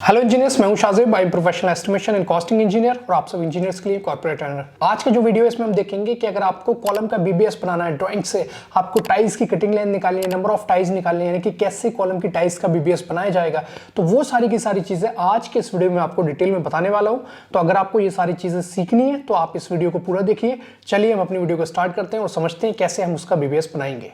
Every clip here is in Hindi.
हेलो इंजीनियर्स, मैं हूं Shajib, I am professional estimation and costing engineer और आप सब इंजीनियर्स के लिए कॉर्पोरेट ट्रेनर। आज का जो वीडियो है इसमें हम देखेंगे कि अगर आपको कॉलम का बीबीएस बनाना है ड्राइंग से, आपको टाइल्स की कटिंग लेंथ निकालनी है, नंबर ऑफ टाइल्स निकालनी है, यानी कि कैसे कॉलम की टाइल्स का बीबीएस बनाया जाएगा, तो वो सारी की सारी चीजें आज के इस वीडियो में आपको डिटेल में बताने वाला हूँ। तो अगर आपको ये सारी चीजें सीखनी है तो आप इस वीडियो को पूरा देखिए। चलिए हम अपनी वीडियो को स्टार्ट करते हैं और समझते हैं कैसे हम उसका बीबीएस बनाएंगे।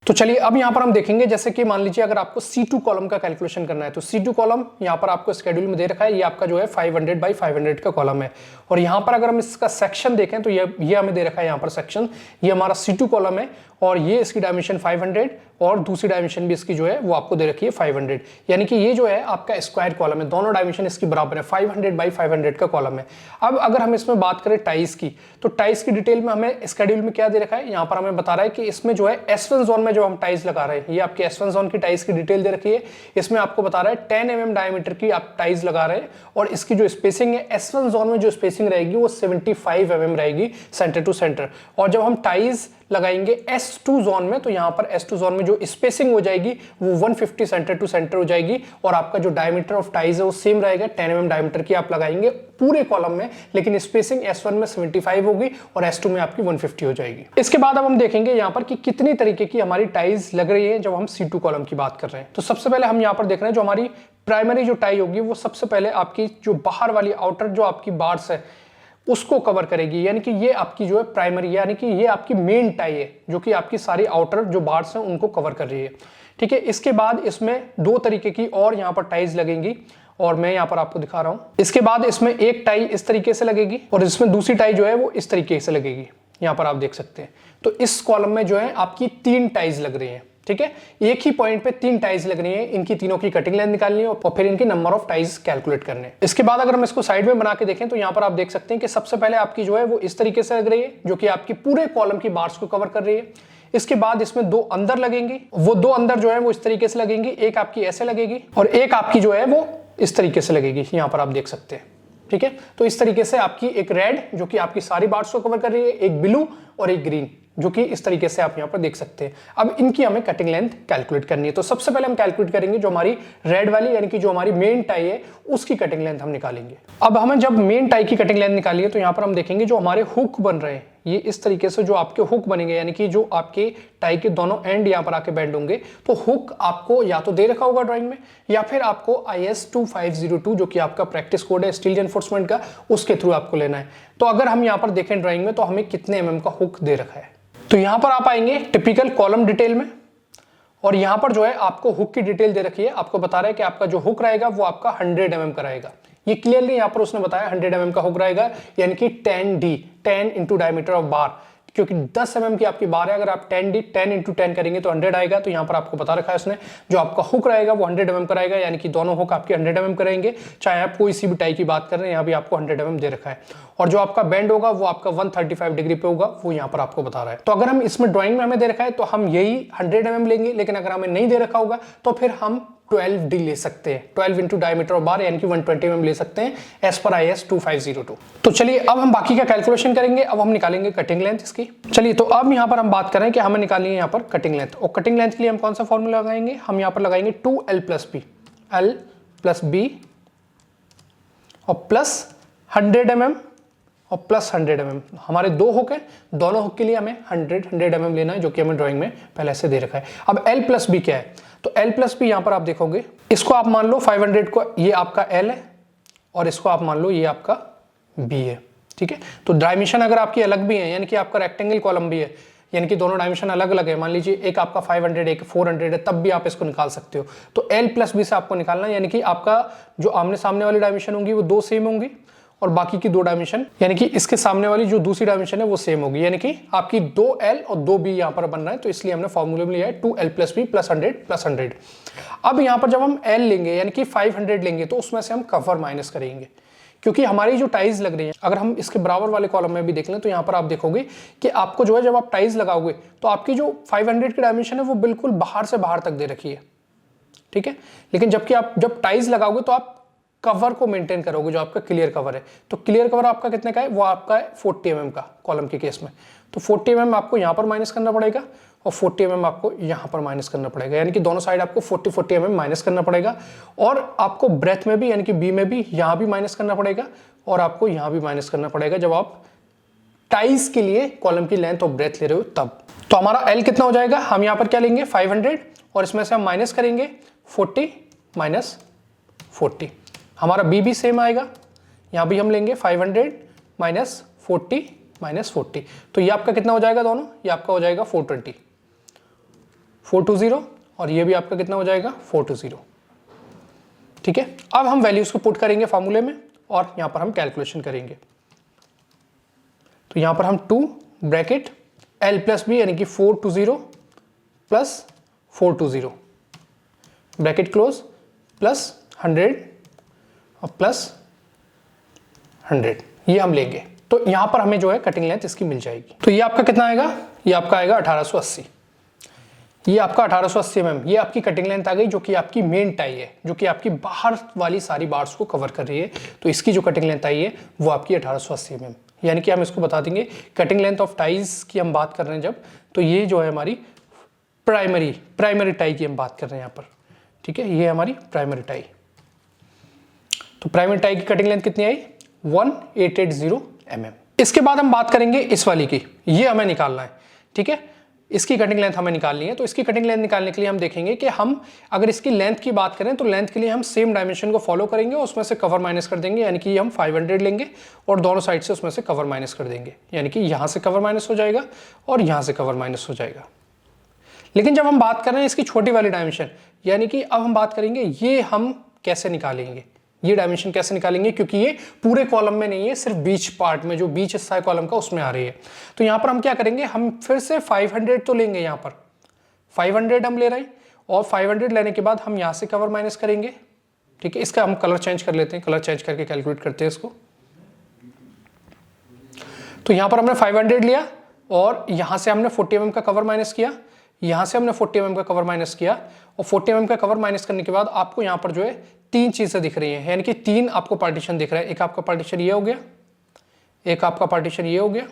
तो चलिए अब यहां पर हम देखेंगे, जैसे कि मान लीजिए अगर आपको C2 कॉलम का कैलकुलेशन करना है तो C2 कॉलम यहां पर आपको स्केड्यूल में दे रखा है। ये आपका जो है 500 बाई 500 का कॉलम है और यहां पर अगर हम इसका सेक्शन देखें तो ये हमें दे रखा है यहां पर सेक्शन। ये हमारा C2 कॉलम है और ये इसकी डायमेंशन 500 और दूसरी डायमेंशन भी इसकी जो है वो आपको दे रखी है 500, यानी कि ये जो है आपका स्क्वायर कॉलम है, दोनों डायमेंशन इसकी बराबर है, 500 बाई 500 का कॉलम है। अब अगर हम इसमें बात करें टाइल्स की, तो टाइल्स की डिटेल में हमें स्केड्यूल में क्या दे रखा है, यहाँ पर हमें बता रहा है कि इसमें जो है S1 जोन में जो हम टाइल्स लगा रहे हैं, ये आपके S1 जोन की टाइल्स की डिटेल दे रखी है। इसमें आपको बता रहा है 10 mm डायमीटर की आप टाइल्स लगा रहे हैं और इसकी जो स्पेसिंग है S1 जोन में जो स्पेसिंग रहेगी वो 75 mm रहेगी सेंटर टू सेंटर। और जब हम टाइल्स लगाएंगे S2 जोन में तो यहाँ पर S2 जोन में जो स्पेसिंग हो जाएगी वो 150 सेंटर टू सेंटर हो जाएगी और आपका जो डायमीटर ऑफ टाइल्स है वो सेम रहेगा, 10 mm डायमीटर की आप लगाएंगे पूरे कॉलम में, लेकिन स्पेसिंग S1 में 75 होगी और S2 में आपकी 150 हो जाएगी। इसके बाद अब हम देखेंगे यहाँ पर कि कितनी तरीके की हमारी टाइल्स लग रही है जब हम C2 कॉलम की बात कर रहे हैं। तो सबसे पहले हम यहाँ पर देख रहे हैं जो हमारी प्राइमरी जो टाई होगी वो सबसे पहले आपकी जो बाहर वाली आउटर जो आपकी बार्स है उसको कवर करेगी, यानी कि ये आपकी जो है प्राइमरी, यानी कि ये आपकी मेन टाई है जो कि आपकी सारी आउटर जो बार्स हैं उनको कवर कर रही है। ठीक है, इसके बाद इसमें दो तरीके की और यहाँ पर टाइज लगेंगी और मैं यहाँ पर आपको दिखा रहा हूँ। इसके बाद इसमें एक टाई इस तरीके से लगेगी और इसमें दूसरी टाई जो है वो इस तरीके से लगेगी, यहाँ पर आप देख सकते हैं। तो इस कॉलम में जो है आपकी 3 टाइज लग रही है। ठीक है, एक ही पॉइंट पे 3 टाइज लग रही है, इनकी तीनों की कटिंग लेंथ निकालनी है और फिर इनकी नंबर ऑफ टाइज कैलकुलेट करने हैं। इसके बाद अगर हम इसको साइड में बना के देखें तो यहाँ पर आप देख सकते हैं कि सबसे पहले आपकी जो है वो इस तरीके से लग रही है जो कि आपकी पूरे कॉलम की बार्स को कवर कर रही है। इसके बाद इसमें 2 अंदर लगेंगी, वो 2 अंदर जो है वो इस तरीके से लगेंगी, एक आपकी ऐसे लगेगी और एक आपकी जो है वो इस तरीके से लगेगी, यहाँ पर आप देख सकते हैं। ठीक है, तो इस तरीके से आपकी एक रेड जो कि आपकी सारी बार्स को कवर कर रही है, एक ब्लू और एक ग्रीन जो कि इस तरीके से आप यहां पर देख सकते हैं। अब इनकी हमें कटिंग लेंथ कैलकुलेट करनी है। तो सबसे पहले हम कैलकुलेट करेंगे जो हमारी रेड वाली यानी कि जो हमारी मेन टाई है उसकी कटिंग लेंथ हम निकालेंगे। अब हमें जब मेन टाई की कटिंग लेंथ निकाली है तो यहां पर हम देखेंगे जो हमारे हुक बन रहे हैं, ये इस तरीके से जो आपके हुक बनेंगे, यानी कि जो आपके टाई के दोनों एंड यहाँ पर आके बैंड होंगे। तो हुक आपको या तो दे रखा होगा ड्राइंग में या फिर आपको IS 2502 जो कि आपका प्रैक्टिस कोड है स्टील एनफोर्समेंट का, उसके थ्रू आपको लेना है। तो अगर हम यहाँ पर देखें ड्राइंग में तो हमें कितने mm का हुक दे रखा है, तो यहां पर आप आएंगे टिपिकल कॉलम डिटेल में और यहां पर जो है आपको हुक की डिटेल दे रखी है। आपको बता रहा है कि आपका जो हुक रहेगा वो आपका 100 mm का रहेगा। ये क्लियरली यहां पर उसने बताया 100 mm का हुक रहेगा, यानी कि 10D 10 इंटू डायमीटर ऑफ बार, क्योंकि 10 mm की आपकी बार है, अगर आप 10D 10 इंटू 10 करेंगे तो 100 आएगा। तो यहाँ पर आपको बता रखा है उसने जो आपका हुक रहेगा वो 100 mm का रहेगा, यानी कि दोनों हुक आपके 100 mm का रहेंगे, चाहे आप कोई सी भी टाई की बात कर रहे हैं, यहाँ भी आपको 100 mm दे रखा है। और जो आपका बैंड होगा वो आपका 135 डिग्री पे होगा, वो यहाँ पर आपको बता रहा है। तो अगर हम इसमें ड्राइंग में हमें दे रखा है तो हम यही 100 mm लेंगे, लेकिन अगर हमें नहीं दे रखा होगा तो फिर हम 12D ले सकते हैं, 12 इंटू डायमीटर ऑफ बार यानी कि 120 mm ले सकते हैं एज पर IS 2502। तो चलिए अब हम बाकी का कैलकुलेशन करेंगे। अब हम निकालेंगे कटिंग लेंथ इसकी। चलिए तो अब यहाँ पर हम बात करें कि हमें निकालनी है यहाँ पर कटिंग लेंथ, और कटिंग लेंथ के लिए हम कौन सा फॉर्मूला लगाएंगे, हम यहाँ पर लगाएंगे 2L plus B, L plus B और प्लस 100 mm और प्लस 100 mm। हमारे 2 हुक है, दोनों हुक के लिए हमें 100 mm लेना है जो कि हमें ड्राइंग में पहले से दे रखा है। अब L प्लस बी क्या है, तो L प्लस बी यहाँ पर आप देखोगे, इसको आप मान लो 500 को ये आपका L है और इसको आप मान लो ये आपका B है। ठीक है, तो डायमेंशन अगर आपकी अलग भी है, यानी कि आपका रेक्टेंगल कॉलम भी है, यानी कि दोनों डायमेंशन अलग अलग है, मान लीजिए एक आपका 500 एक 400 है, तब भी आप इसको निकाल सकते हो। तो L प्लस बी से आपको निकालना है, यानी कि आपका जो आमने सामने वाली डायमेंशन होंगी वो 2 सेम होंगी और बाकी की 2 डायमेंशन, यानी कि इसके सामने वाली जो दूसरी डायमेंशन है वो सेम होगी, यानी कि आपकी 2L और 2B यहाँ पर बन रहा है। तो इसलिए हमने फॉर्मूले में लिया है 2L plus B plus 100 plus 100। अब यहाँ पर जब हम L लेंगे यानी कि 500 लेंगे तो उसमें से हम कवर माइनस करेंगे, क्योंकि हमारी जो टाइज लग रही है, अगर हम इसके बराबर वाले कॉलम में भी देख लें तो यहाँ पर आप देखोगे कि आपको जो है जब आप टाइज लगाओगे तो आपकी जो 500 की डायमेंशन है वो बिल्कुल बाहर से बाहर तक दे रखी है। ठीक है, लेकिन जबकि आप जब टाइज लगाओगे तो आप कवर को मेंटेन करोगे, जो आपका क्लियर कवर है। तो क्लियर कवर आपका कितने का है, वो आपका है 40 mm का कॉलम के केस में। तो 40 mm आपको यहाँ पर माइनस करना पड़ेगा, और 40 mm आपको यहाँ पर माइनस करना पड़ेगा, यानी कि दोनों साइड आपको 40 mm माइनस करना पड़ेगा। और आपको ब्रेथ में भी यानी कि बी में भी यहाँ भी माइनस करना पड़ेगा और आपको यहाँ भी माइनस करना पड़ेगा जब आप टाइज के लिए कॉलम की लेंथ और ब्रेथ ले रहे हो तब। तो हमारा L कितना हो जाएगा, हम यहाँ पर क्या लेंगे 500 और इसमें से हम माइनस करेंगे 40 माइनस 40। हमारा B भी सेम आएगा, यहाँ भी हम लेंगे 500 माइनस 40 माइनस 40। तो ये आपका कितना हो जाएगा दोनों, ये आपका हो जाएगा 420 420 और ये भी आपका कितना हो जाएगा 420। ठीक है, अब हम वैल्यूज को पुट करेंगे फॉर्मूले में और यहाँ पर हम कैलकुलेशन करेंगे। तो यहाँ पर हम 2 ब्रैकेट L प्लस बी यानी कि 420 प्लस 420 ब्रैकेट क्लोज प्लस 100 और प्लस 100 ये हम लेंगे। तो यहाँ पर हमें जो है कटिंग लेंथ इसकी मिल जाएगी। तो ये आपका कितना आएगा, ये आपका आएगा 1880। ये आपका 1880 mm ये आपकी कटिंग लेंथ आ गई, जो कि आपकी मेन टाई है, जो कि आपकी बाहर वाली सारी बार्स को कवर कर रही है। तो इसकी जो कटिंग लेंथ आई है वो आपकी 1880 mm, यानी कि हम इसको बता देंगे कटिंग लेंथ ऑफ टाइज की हम बात कर रहे हैं जब, तो ये जो है हमारी प्राइमरी टाई की हम बात कर रहे हैं यहाँ पर। ठीक है, ये हमारी प्राइमरी टाई। तो प्राइमरी टाई की कटिंग लेंथ कितनी आई 1880 mm। इसके बाद हम बात करेंगे इस वाली की, ये हमें निकालना है। ठीक है, इसकी कटिंग लेंथ हमें निकालनी है। तो इसकी कटिंग लेंथ निकालने के लिए हम देखेंगे कि हम अगर इसकी लेंथ की बात करें तो लेंथ के लिए हम सेम डायमेंशन को फॉलो करेंगे और उसमें से कवर माइनस कर देंगे, यानी कि हम 500 लेंगे और दोनों साइड से उसमें से कवर माइनस कर देंगे, यानी कि यहाँ से कवर माइनस हो जाएगा और यहाँ से कवर माइनस हो जाएगा। लेकिन जब हम बात कर रहे हैं इसकी छोटी वाली डायमेंशन, यानी कि अब हम बात करेंगे ये हम कैसे निकालेंगे, ये डायमेंशन कैसे निकालेंगे, क्योंकि ये पूरे कॉलम में नहीं है, सिर्फ बीच पार्ट में, जो बीच हिस्सा है कॉलम का उसमें आ रही है। तो यहाँ पर हम क्या करेंगे, हम फिर से 500 तो लेंगे, यहाँ पर 500 हम ले रहे हैं और 500 लेने के बाद हम यहाँ से कवर माइनस करेंगे। ठीक है, इसका हम कलर चेंज कर लेते हैं, कलर चेंज करके कैलकुलेट करते हैं इसको। तो यहाँ पर हमने 500 लिया और यहाँ से हमने 40 mm का कवर माइनस किया, यहाँ से हमने 40 mm का कवर माइनस किया और 40 mm का कवर माइनस करने के बाद आपको यहाँ पर जो है 3 चीजें दिख रही हैं, यानी कि 3 आपको पार्टीशन दिख रहा है। एक आपका पार्टीशन ये हो गया, एक आपका पार्टीशन ये हो गया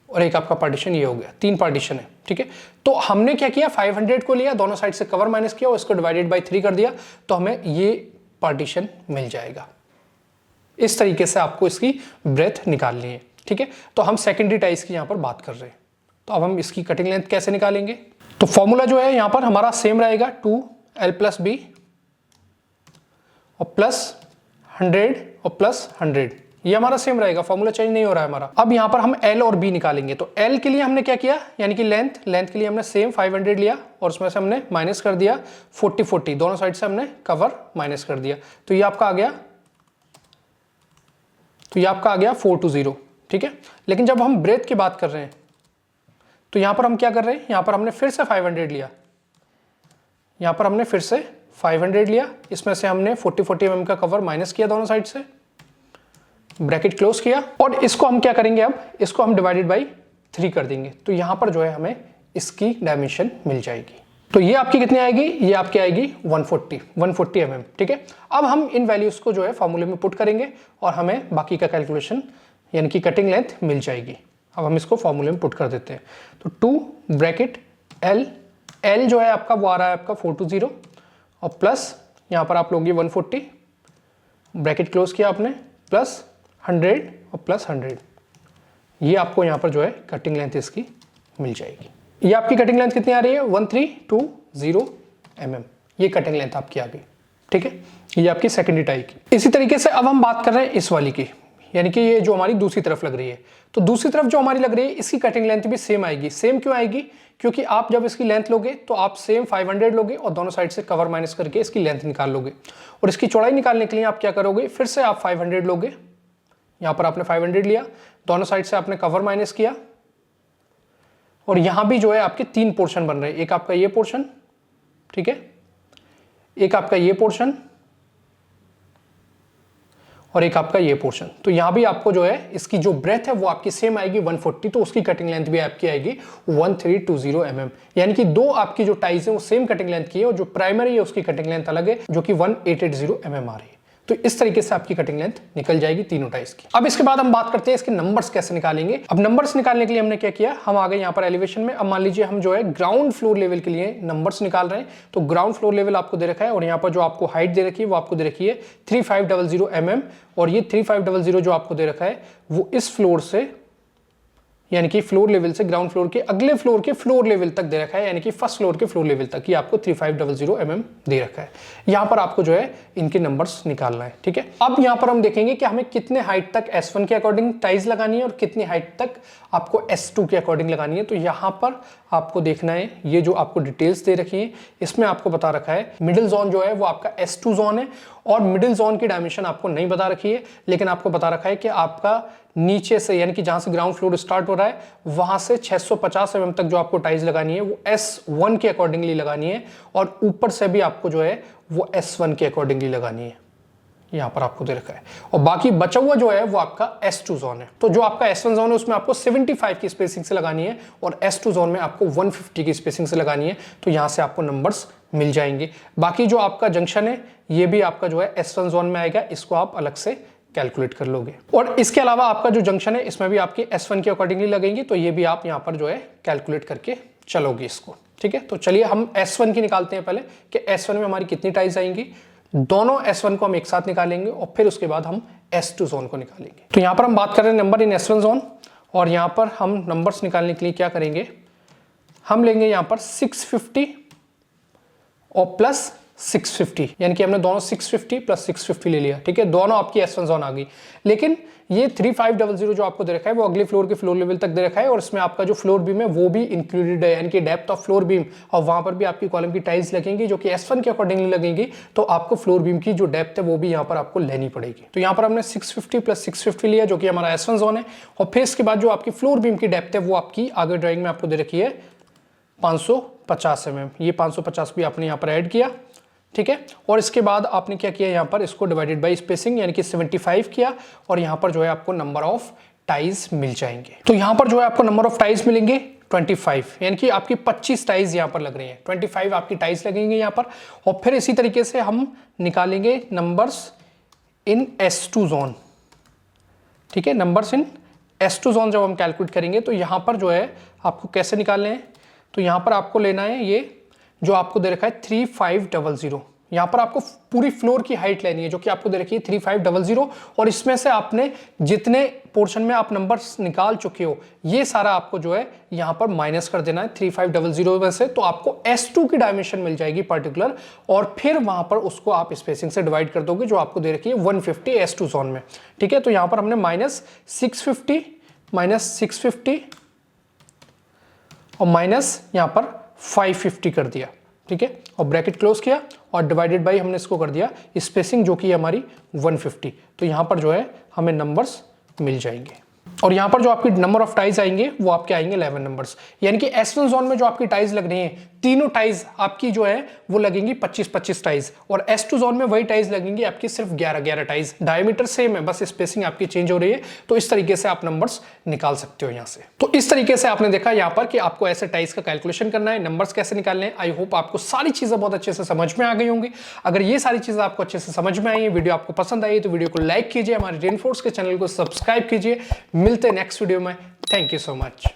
और एक आपका पार्टीशन ये हो गया, 3 पार्टीशन है। ठीक है, तो हमने क्या किया 500 को लिया, दोनों साइड से कवर माइनस किया और इसको डिवाइडेड बाय 3 कर दिया, तो हमें ये पार्टीशन मिल जाएगा। इस तरीके से आपको इसकी ब्रेथ निकालनी है। ठीक है, तो हम सेकेंडरी टाइज की यहाँ पर बात कर रहे हैं। तो अब हम इसकी कटिंग लेंथ कैसे निकालेंगे, तो फॉर्मूला जो है यहाँ पर हमारा सेम रहेगा, 2L प्लस बी और प्लस 100 और प्लस 100, ये हमारा सेम रहेगा, फॉर्मूला चेंज नहीं हो रहा है हमारा। अब यहाँ पर हम L और B निकालेंगे। तो L के लिए हमने क्या किया, यानी कि लेंथ के लिए हमने सेम 500 लिया और उसमें से हमने माइनस कर दिया 40, दोनों साइड से हमने कवर माइनस कर दिया। तो ये आपका आ गया, 420। ठीक है, लेकिन जब हम ब्रेथ की बात कर रहे हैं तो यहाँ पर हम क्या कर रहे हैं, यहाँ पर हमने फिर से 500 लिया, यहाँ पर हमने फिर से 500 लिया, इसमें से हमने 40 mm का कवर माइनस किया, दोनों साइड से ब्रैकेट क्लोज किया और इसको हम क्या करेंगे, अब इसको हम डिवाइडेड बाई 3 कर देंगे। तो यहाँ पर जो है हमें इसकी डायमेंशन मिल जाएगी। तो ये आपकी कितनी आएगी, ये आपकी आएगी 140 mm। ठीक है, अब हम इन वैल्यूज को जो है फॉर्मूले में पुट करेंगे और हमें बाकी का कैलकुलेशन यानी कि कटिंग लेंथ मिल जाएगी। अब हम इसको फॉर्मूले में पुट कर देते हैं। तो 2 ब्रैकेट L जो है आपका वो आ रहा है आपका 420 और प्लस यहाँ पर आप लोगे 140 ब्रैकेट क्लोज किया आपने, प्लस 100 और प्लस 100, ये आपको यहाँ पर जो है कटिंग लेंथ इसकी मिल जाएगी। ये आपकी कटिंग लेंथ कितनी आ रही है, 1320 mm, ये कटिंग लेंथ आपकी आ गई। ठीक है, ये आपकी सेकेंडरी टाई की। इसी तरीके से अब हम बात कर रहे हैं इस वाली की, यानी कि ये जो हमारी दूसरी तरफ लग रही है। तो दूसरी तरफ जो हमारी लग रही है इसकी कटिंग लेंथ भी सेम आएगी। सेम क्यों आएगी, क्योंकि आप जब इसकी लेंथ लोगे तो आप सेम 500 लोगे और दोनों साइड से कवर माइनस करके इसकी लेंथ निकाल लोगे। और इसकी चौड़ाई निकालने के लिए आप क्या करोगे, फिर से आप 500 लोगे, यहाँ पर आपने 500 लिया, दोनों साइड से आपने कवर माइनस किया और यहाँ भी जो है आपके 3 पोर्शन बन रहे हैं, एक आपका ये पोर्शन, ठीक है, एक आपका ये पोर्शन और एक आपका ये पोर्शन। तो यहाँ भी आपको जो है इसकी जो ब्रेथ है वो आपकी सेम आएगी 140, तो उसकी कटिंग लेंथ भी आपकी आएगी 1320 mm, यानी कि 2 आपकी जो टाइज है वो सेम कटिंग लेंथ की है और जो प्राइमरी है उसकी कटिंग लेंथ अलग है जो कि 1880 mm आ रही है। तो इस तरीके से आपकी कटिंग लेंथ निकल जाएगी तीनों टाइज की। अब इसके बाद हम बात करते हैं इसके नंबर्स कैसे निकालेंगे। अब नंबर्स निकालने के लिए हमने क्या किया, हम आ गए यहाँ पर एलिवेशन में। अब मान लीजिए हम जो है ग्राउंड फ्लोर लेवल के लिए नंबर्स निकाल रहे हैं। तो ग्राउंड फ्लोर लेवल आपको दे रखा है और यहाँ पर जो आपको हाइट दे रखी है वो आपको दे रखी है 3500 mm, और ये 3500 जो आपको दे रखा है वो इस फ्लोर से यानी कि फ्लोर लेवल से ग्राउंड फ्लोर के अगले फ्लोर के फ्लोर लेवल तक दे रखा है, यानी कि फर्स्ट फ्लोर के फ्लोर लेवल तक, ये आपको 3500 mm दे रखा है। यहां पर आपको जो है इनके नंबर्स निकालना है, ठीक है। अब यहां पर हम देखेंगे कि हमें कितने हाइट तक S1 के अकॉर्डिंग टाइज लगानी है और कितनी हाइट तक आपको S2 के अकॉर्डिंग लगानी है। तो यहां पर आपको देखना है, ये जो आपको डिटेल्स दे रखी है इसमें आपको बता रखा है मिडिल जोन जो है वो आपका S2 जोन है, और मिडिल जोन की डायमेंशन आपको नहीं बता रखी है, लेकिन आपको बता रखा है कि आपका नीचे से यानी कि जहां से ग्राउंड फ्लोर स्टार्ट हो रहा है वहां से 650 mm तक जो आपको टाइज लगानी है वो S1 के अकॉर्डिंगली लगानी है, और ऊपर से भी आपको जो है वो S1 के अकॉर्डिंगली लगानी है। यहां पर आपको दे रखा है, और बाकी बचा हुआ जो है वो आपका S2 जोन है। तो जो आपका S1 जोन है उसमें आपको 75 की स्पेसिंग से लगानी है, और S2 जोन में आपको 150 की स्पेसिंग से लगानी है। तो यहां से आपको नंबर्स मिल जाएंगे। बाकी जो आपका जंक्शन है ये भी आपका जो है S1 जोन में आएगा, इसको आप अलग से कैलकुलेट कर लोगे। और इसके अलावा आपका जो जंक्शन है इसमें भी आपकी S1 के अकॉर्डिंगली लगेंगी, तो ये भी आप यहाँ पर जो है कैलकुलेट करके चलोगे इसको, ठीक है। तो चलिए हम S1 की निकालते हैं पहले कि S1 में हमारी कितनी टाइज आएंगी। दोनों S1 को हम एक साथ निकालेंगे और फिर उसके बाद हम S2 जोन को निकालेंगे। तो यहाँ पर हम बात कर रहे हैं नंबर इन S1 जोन, और यहाँ पर हम नंबर्स निकालने के लिए क्या करेंगे, हम लेंगे यहाँ पर 650 और प्लस 650, यानी कि हमने दोनों 650 प्लस 650 ले लिया, ठीक है। दोनों आपकी S1 जोन आ गई, लेकिन ये 3500 जो आपको दे रखा है वो अगले फ्लोर के फ्लोर लेवल तक दे रखा है, और इसमें आपका जो फ्लोर बीम है वो भी इंक्लूडेड है, यानी कि डेप्थ ऑफ फ्लोर बीम, और वहां पर भी आपकी कॉलम की टाइल्स लगेंगी जो कि S1 के अकॉर्डिंगली लगेंगी। तो आपको फ्लोर बीम की जो डेप्थ है वो भी यहाँ पर आपको लेनी पड़ेगी। तो यहाँ पर हमने 650 प्लस 650 लिया जो कि हमारा S1 जोन है, और फिर इसके बाद जो आपकी फ्लोर बीम की डेप्थ है वो आपकी आगे ड्राइंग में आपको दे रखी है 550 mm। ये 550 भी आपने यहाँ पर ऐड किया, ठीक है। और इसके बाद आपने क्या किया, यहाँ पर इसको डिवाइडेड बाय स्पेसिंग यानी कि 75 किया, और यहाँ पर जो है आपको नंबर ऑफ टाइज मिल जाएंगे। तो यहाँ पर जो है आपको नंबर ऑफ टाइज मिलेंगे 25, यानी कि आपकी 25 टाइज यहाँ पर लग रही हैं, 25 आपकी टाइज लगेंगे यहाँ पर। और फिर इसी तरीके से हम निकालेंगे नंबर्स इन S2 जोन, ठीक है। नंबर्स इन S2 जोन जब हम कैलकुलेट करेंगे तो यहाँ पर जो है आपको कैसे निकालने हैं, तो यहाँ पर आपको लेना है ये जो आपको दे रखा है 3500, यहाँ पर आपको पूरी फ्लोर की हाइट लेनी है जो कि आपको दे रखी है 3500, और इसमें से आपने जितने पोर्शन में आप नंबर्स निकाल चुके हो ये सारा आपको जो है यहाँ पर माइनस कर देना है 3500 में से। तो आपको S2 की डायमेंशन मिल जाएगी पर्टिकुलर, और फिर वहां पर उसको आप स्पेसिंग से डिवाइड कर दोगे जो आपको दे रखी है 150 S2 जोन में, ठीक है। तो यहाँ पर हमने माइनस 650 और माइनस यहाँ पर 550 कर दिया, ठीक है, और ब्रैकेट क्लोज किया, और डिवाइडेड बाय हमने इसको कर दिया स्पेसिंग जो कि हमारी 150। तो यहाँ पर जो है हमें नंबर्स मिल जाएंगे, और यहाँ पर जो आपकी नंबर ऑफ टाइज आएंगे वो आपके आएंगे 11 नंबर्स, यानी कि S1 जोन में जो आपकी टाइज लग रही हैं तीनों टाइज आपकी जो है वो लगेंगी 25-25 टाइज, और S2 जोन में वही टाइज लगेंगी आपकी सिर्फ 11-11 टाइज। डायमीटर सेम है, बस स्पेसिंग आपकी चेंज हो रही है। तो इस तरीके से आप नंबर्स निकाल सकते हो यहाँ से। तो इस तरीके से आपने देखा यहाँ पर कि आपको ऐसे टाइज का कैलकुलेशन करना है, नंबर्स कैसे निकालने हैं। आई होप आपको सारी चीजें बहुत अच्छे से समझ में आ गई होंगी। अगर ये सारी चीजें आपको अच्छे से समझ में आई है, वीडियो आपको पसंद आई तो वीडियो को लाइक कीजिए, हमारे रेनफोर्स के चैनल को सब्सक्राइब कीजिए। मिलते हैं नेक्स्ट वीडियो में। Thank you so much.